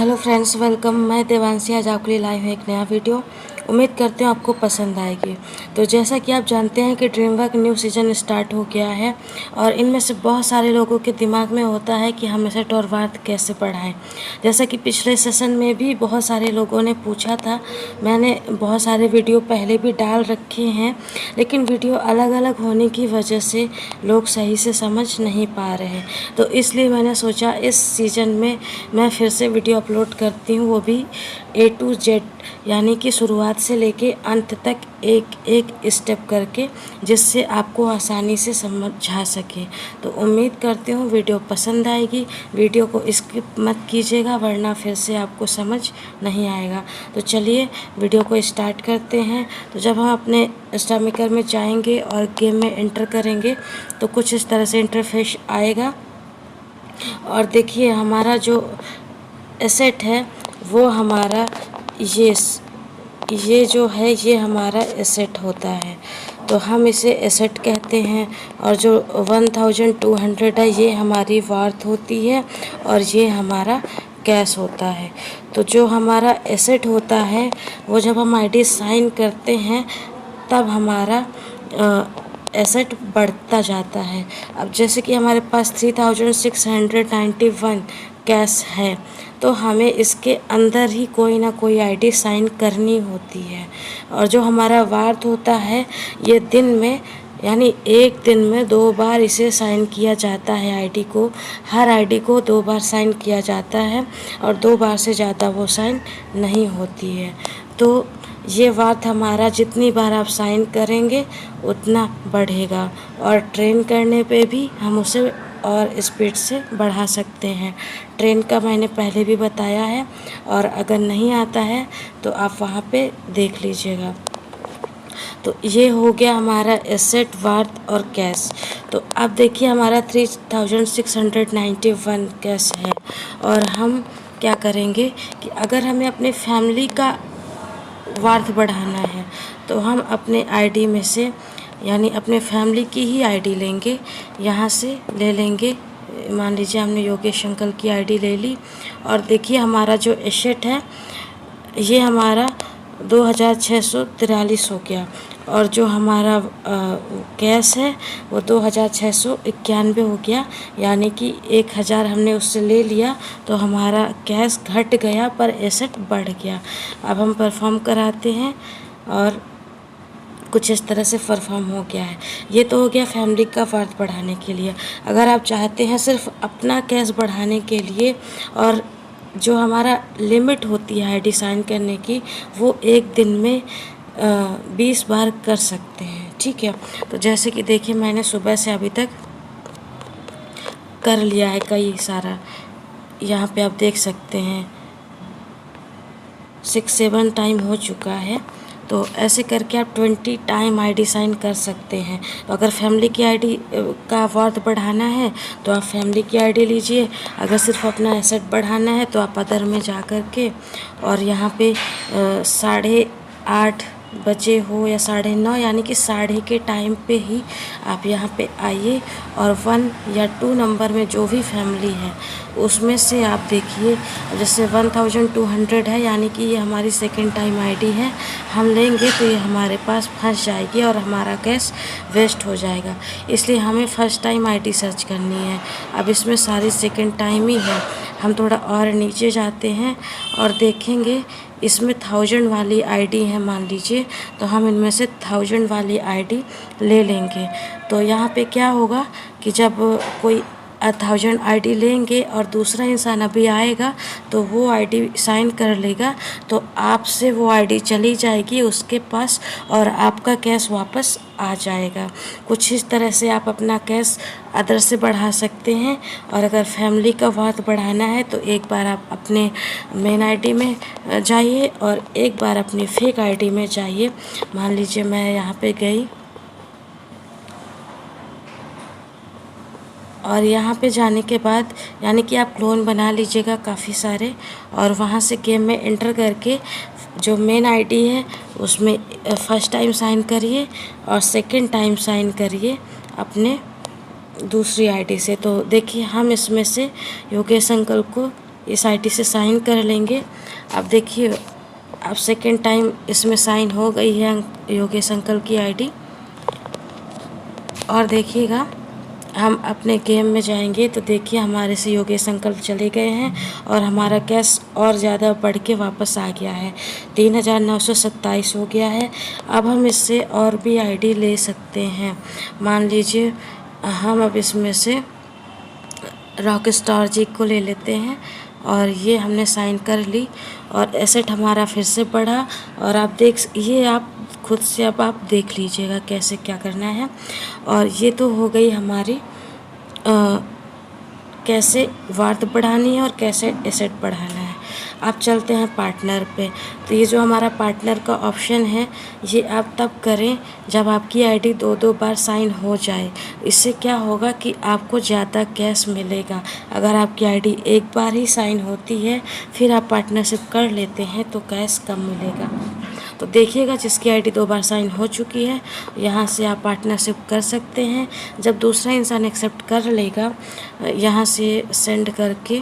Hello friends, welcome. मैं देवांशी आज आपके लिए लाई हूँ एक नया वीडियो। उम्मीद करते हूँ आपको पसंद आएगी। तो जैसा कि आप जानते हैं कि dream work new season start हो गया है और इनमें से बहुत सारे लोगों के दिमाग में होता है कि हम एसेट और वार्त कैसे पढ़ाएं। जैसा कि पिछले सेशन में भी बहुत सारे लोगों ने पूछा था। मैंने बहुत सारे वीडियो पहले भी डाल रखे हैं, लेकिन वीडियो अलग अलग होने की वजह से लोग सही से समझ नहीं पा रहे। तो इसलिए मैंने सोचा इस सीज़न में मैं फिर से वीडियो अपलोड करती हूँ, वो भी A to Z, यानी कि शुरुआत से लेके अंत तक एक एक स्टेप करके, जिससे आपको आसानी से समझा सके। तो उम्मीद करती हूँ वीडियो पसंद आएगी। वीडियो को स्किप मत कीजिएगा, वरना फिर से आपको समझ नहीं आएगा। तो चलिए वीडियो को स्टार्ट करते हैं। तो जब हम अपने स्टार मेकर में जाएंगे और गेम में एंटर करेंगे तो कुछ इस तरह से इंटरफेस आएगा। और देखिए हमारा जो एसेट है वो हमारा ये जो है ये हमारा एसेट होता है। तो हम इसे एसेट कहते हैं। और जो 1200 है ये हमारी वार्थ होती है और ये हमारा कैश होता है। तो जो हमारा एसेट होता है वो जब हम आईडी साइन करते हैं तब हमारा एसेट बढ़ता जाता है। अब जैसे कि हमारे पास 3691 कैश है, तो हमें इसके अंदर ही कोई ना कोई आईडी साइन करनी होती है। और जो हमारा वार्थ होता है ये दिन में, यानी एक दिन में 2 बार इसे साइन किया जाता है। आईडी को, हर आईडी को 2 बार साइन किया जाता है और 2 बार से ज़्यादा वो साइन नहीं होती है। तो ये वार्थ हमारा जितनी बार आप साइन करेंगे उतना बढ़ेगा। और ट्रेन करने पे भी हम उसे और स्पीड से बढ़ा सकते हैं। ट्रेन का मैंने पहले भी बताया है, और अगर नहीं आता है तो आप वहाँ पे देख लीजिएगा। तो ये हो गया हमारा एसेट, वार्थ और कैश। तो अब देखिए हमारा 3691 कैश है। और हम क्या करेंगे कि अगर हमें अपने फैमिली का वार्थ बढ़ाना है तो हम अपने आईडी में से, यानी अपने फैमिली की ही आईडी लेंगे। यहाँ से ले लेंगे, मान लीजिए हमने योगेश अंकल की आईडी ले ली। और देखिए हमारा जो एसेट है ये हमारा 2643 हो गया। और जो हमारा कैश है वो 2691 हो गया, यानी कि 1000 हमने उससे ले लिया तो हमारा कैश घट गया पर एसेट बढ़ गया। अब हम परफॉर्म कराते हैं और कुछ इस तरह से परफॉर्म हो गया है। ये तो हो गया फैमिली का वार्थ बढ़ाने के लिए। अगर आप चाहते हैं सिर्फ अपना कैश बढ़ाने के लिए, और जो हमारा लिमिट होती है आईडी साइन करने की वो एक दिन में 20 बार कर सकते हैं, ठीक है। तो जैसे कि देखिए मैंने सुबह से अभी तक कर लिया है कई सारा। यहाँ पे आप देख सकते हैं 6-7 टाइम हो चुका है। तो ऐसे करके आप 20 टाइम आईडी साइन कर सकते हैं। तो अगर फैमिली की आईडी का वार्थ बढ़ाना है तो आप फैमिली की आईडी लीजिए। अगर सिर्फ अपना एसेट बढ़ाना है तो आप अदर में जा कर के, और यहाँ पे 8:30 बजे हो या 9:30, यानी कि 9:30 के टाइम पे ही आप यहाँ पे आइए। और 1 या 2 नंबर में जो भी फैमिली है उसमें से आप देखिए, जैसे 1200 है, यानी कि ये हमारी सेकंड टाइम आईडी है। हम लेंगे तो ये हमारे पास फंस जाएगी और हमारा कैश वेस्ट हो जाएगा। इसलिए हमें फर्स्ट टाइम आईडी सर्च करनी है। अब इसमें सारी सेकंड टाइम ही है। हम थोड़ा और नीचे जाते हैं और देखेंगे इसमें 1000 वाली आईडी है मान लीजिए, तो हम इनमें से 1000 वाली आईडी ले लेंगे। तो यहाँ पे क्या होगा कि जब कोई 1000 आईडी लेंगे और दूसरा इंसान अभी आएगा तो वो आईडी साइन कर लेगा, तो आपसे वो आईडी चली जाएगी उसके पास और आपका कैश वापस आ जाएगा। कुछ इस तरह से आप अपना कैश अदर से बढ़ा सकते हैं। और अगर फैमिली का वार्थ बढ़ाना है तो एक बार आप अपने मेन आईडी में जाइए और एक बार अपनी फेक आईडी में जाइए। मान लीजिए मैं यहाँ पे गई और यहाँ पे जाने के बाद, यानी कि आप क्लोन बना लीजिएगा काफ़ी सारे, और वहाँ से गेम में एंटर करके जो मेन आईडी है उसमें फर्स्ट टाइम साइन करिए और सेकंड टाइम साइन करिए अपने दूसरी आईडी से। तो देखिए हम इसमें से योगेश अंकल को इस आईडी से साइन कर लेंगे। अब देखिए अब सेकेंड टाइम इसमें साइन हो गई है योगेश अंकल की आईडी। और देखिएगा हम अपने गेम में जाएंगे तो देखिए हमारे से योगेश अंकल चले गए हैं और हमारा कैश और ज़्यादा बढ़ के वापस आ गया है, 3927 हो गया है। अब हम इससे और भी आईडी ले सकते हैं। मान लीजिए हम अब इसमें से रॉक स्टार जी को ले लेते हैं और ये हमने साइन कर ली और एसेट हमारा फिर से बढ़ा। और आप ये आप खुद से अब आप देख लीजिएगा कैसे क्या करना है। और ये तो हो गई हमारी कैसे वर्थ बढ़ानी है और कैसे एसेट बढ़ाना है। आप चलते हैं पार्टनर पे। तो ये जो हमारा पार्टनर का ऑप्शन है ये आप तब करें जब आपकी आईडी 2-2 बार साइन हो जाए। इससे क्या होगा कि आपको ज़्यादा कैश मिलेगा। अगर आपकी आईडी एक बार ही साइन होती है फिर आप पार्टनरशिप कर लेते हैं तो कैश कम मिलेगा। तो देखिएगा जिसकी आईडी 2 बार साइन हो चुकी है यहाँ से आप पार्टनरशिप कर सकते हैं। जब दूसरा इंसान एक्सेप्ट कर लेगा यहाँ से सेंड करके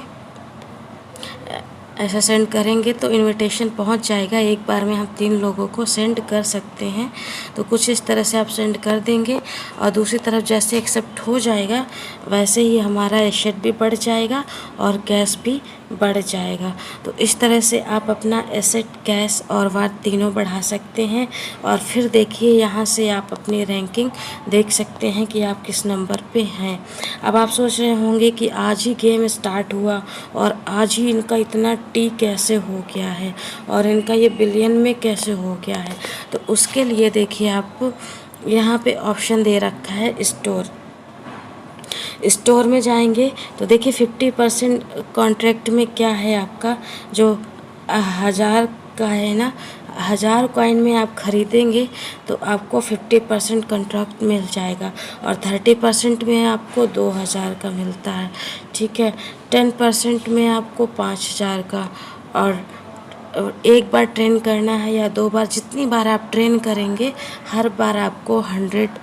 ऐसा सेंड करेंगे तो इनविटेशन पहुंच जाएगा। एक बार में हम 3 लोगों को सेंड कर सकते हैं। तो कुछ इस तरह से आप सेंड कर देंगे और दूसरी तरफ जैसे एक्सेप्ट हो जाएगा वैसे ही हमारा एसेट भी बढ़ जाएगा और कैश भी बढ़ जाएगा। तो इस तरह से आप अपना एसेट, कैश और वर्थ तीनों बढ़ा सकते हैं। और फिर देखिए यहाँ से आप अपनी रैंकिंग देख सकते हैं कि आप किस नंबर पे हैं। अब आप सोच रहे होंगे कि आज ही गेम स्टार्ट हुआ और आज ही इनका इतना टी कैसे हो गया है और इनका ये बिलियन में कैसे हो गया है। तो उसके लिए देखिए आप यहाँ पे ऑप्शन दे रखा है स्टोर में जाएंगे तो देखिए 50% कॉन्ट्रैक्ट में क्या है आपका जो 1000 का है ना, 1000 कॉइन में आप ख़रीदेंगे तो आपको 50% कॉन्ट्रैक्ट मिल जाएगा और 30% में आपको 2000 का मिलता है। ठीक है, 10% में आपको 5000 का। और एक बार ट्रेन करना है या 2 बार, जितनी बार आप ट्रेन करेंगे हर बार आपको 100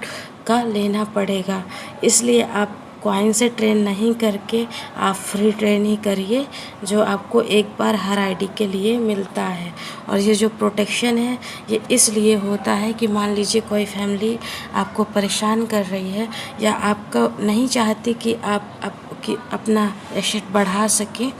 का लेना पड़ेगा। इसलिए आप कॉइन से ट्रेन नहीं करके आप फ्री ट्रेन ही करिए जो आपको एक बार हर आईडी के लिए मिलता है। और ये जो प्रोटेक्शन है ये इसलिए होता है कि मान लीजिए कोई फैमिली आपको परेशान कर रही है या आपका नहीं चाहती कि आप अपना एसेट बढ़ा सकें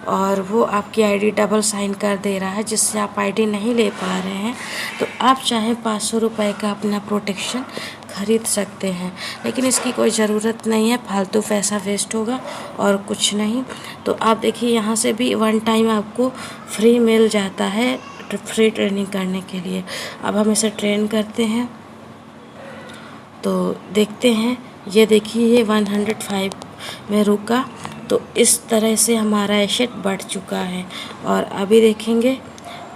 और वो आपकी आईडी डबल साइन कर दे रहा है जिससे आप आईडी नहीं ले पा रहे हैं, तो आप चाहे 500 रुपये का अपना प्रोटेक्शन खरीद सकते हैं। लेकिन इसकी कोई ज़रूरत नहीं है, फालतू पैसा वेस्ट होगा और कुछ नहीं। तो आप देखिए यहाँ से भी 1 टाइम आपको फ्री मिल जाता है फ्री ट्रेनिंग करने के लिए। अब हम इसे ट्रेन करते हैं तो देखते हैं, ये देखिए ये 105 में रुका। तो इस तरह से हमारा एसेट बढ़ चुका है। और अभी देखेंगे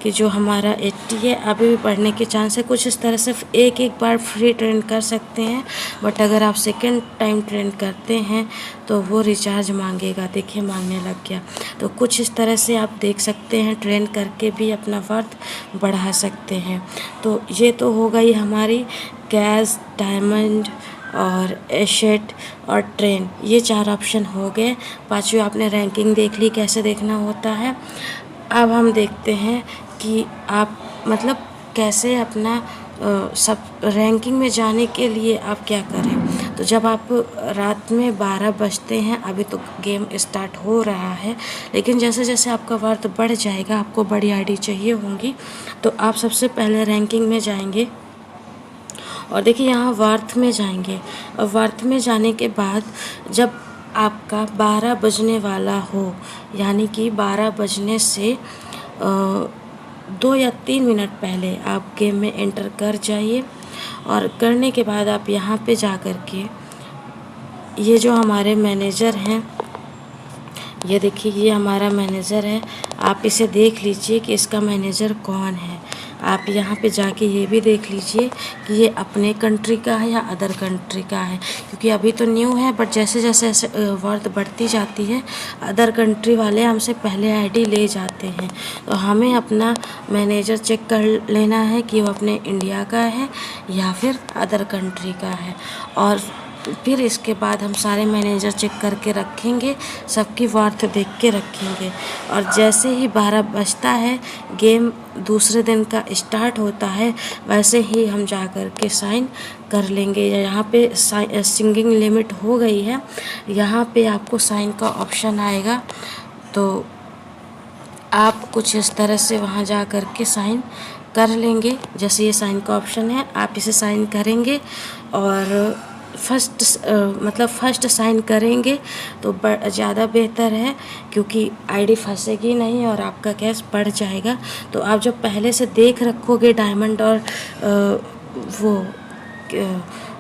कि जो हमारा 80 है अभी भी बढ़ने के चांस है। कुछ इस तरह से एक बार फ्री ट्रेन कर सकते हैं, बट अगर आप सेकंड टाइम ट्रेन करते हैं तो वो रिचार्ज मांगेगा। देखिए मांगने लग गया। तो कुछ इस तरह से आप देख सकते हैं, ट्रेन करके भी अपना वर्थ बढ़ा सकते हैं। तो ये तो हो गई हमारी कैश, डायमंड और एसेट और ट्रेन, ये 4 ऑप्शन हो गए। 5वीं आपने रैंकिंग देख ली कैसे देखना होता है। अब हम देखते हैं कि आप मतलब कैसे अपना सब रैंकिंग में जाने के लिए आप क्या करें। तो जब आप रात में 12 बजते हैं, अभी तो गेम स्टार्ट हो रहा है, लेकिन जैसे जैसे आपका वर्थ बढ़ जाएगा, आपको बड़ी आईडी चाहिए होंगी, तो आप सबसे पहले रैंकिंग में जाएंगे और देखिए यहाँ वर्थ में जाएंगे। और वर्थ में जाने के बाद जब आपका 12 बजने वाला हो, यानी कि 12 बजने से 2 या 3 मिनट पहले आप गेम में एंटर कर जाइए। और करने के बाद आप यहाँ पे जा कर के ये जो हमारे मैनेजर हैं, ये देखिए ये हमारा मैनेजर है, आप इसे देख लीजिए कि इसका मैनेजर कौन है। आप यहाँ पे जाके ये भी देख लीजिए कि ये अपने कंट्री का है या अदर कंट्री का है, क्योंकि अभी तो न्यू है, बट जैसे जैसे ऐसे वर्थ बढ़ती जाती है अदर कंट्री वाले हमसे पहले आईडी ले जाते हैं। तो हमें अपना मैनेजर चेक कर लेना है कि वो अपने इंडिया का है या फिर अदर कंट्री का है। और फिर इसके बाद हम सारे मैनेजर चेक करके रखेंगे, सबकी वर्थ देख के रखेंगे। और जैसे ही 12 बजता है, गेम दूसरे दिन का स्टार्ट होता है, वैसे ही हम जा कर के साइन कर लेंगे। यहाँ पे सिंगिंग लिमिट हो गई है, यहाँ पे आपको साइन का ऑप्शन आएगा, तो आप कुछ इस तरह से वहाँ जा कर के साइन कर लेंगे। जैसे ये साइन का ऑप्शन है, आप इसे साइन करेंगे और फर्स्ट साइन करेंगे तो ज़्यादा बेहतर है, क्योंकि आईडी फंसेगी नहीं और आपका कैश बढ़ जाएगा। तो आप जब पहले से देख रखोगे डायमंड और वो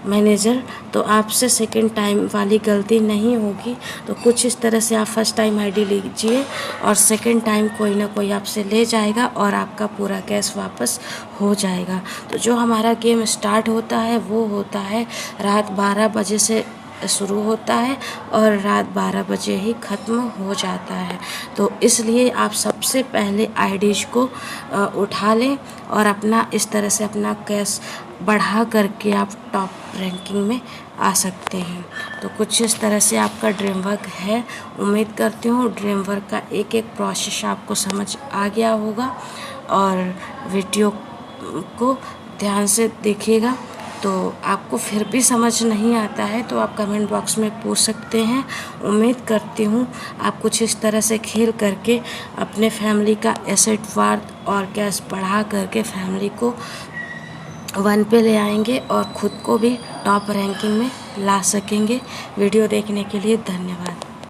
मैनेजर, तो आपसे सेकंड टाइम वाली गलती नहीं होगी। तो कुछ इस तरह से आप फर्स्ट टाइम आईडी लीजिए और सेकंड टाइम कोई ना कोई आपसे ले जाएगा और आपका पूरा कैश वापस हो जाएगा। तो जो हमारा गेम स्टार्ट होता है वो होता है रात 12 बजे से शुरू होता है और रात 12 बजे ही ख़त्म हो जाता है। तो इसलिए आप सबसे पहले आईडीज़ को उठा लें और अपना इस तरह से अपना कैश बढ़ा करके आप टॉप रैंकिंग में आ सकते हैं। तो कुछ इस तरह से आपका ड्रीम वर्क है। उम्मीद करती हूँ ड्रीम वर्क का एक एक प्रोसेस आपको समझ आ गया होगा और वीडियो को ध्यान से देखिएगा। तो आपको फिर भी समझ नहीं आता है तो आप कमेंट बॉक्स में पूछ सकते हैं। उम्मीद करती हूँ आप कुछ इस तरह से खेल करके अपने फैमिली का एसेट वर्थ और कैश बढ़ा करके फैमिली को 1 पे ले आएंगे और ख़ुद को भी टॉप रैंकिंग में ला सकेंगे। वीडियो देखने के लिए धन्यवाद।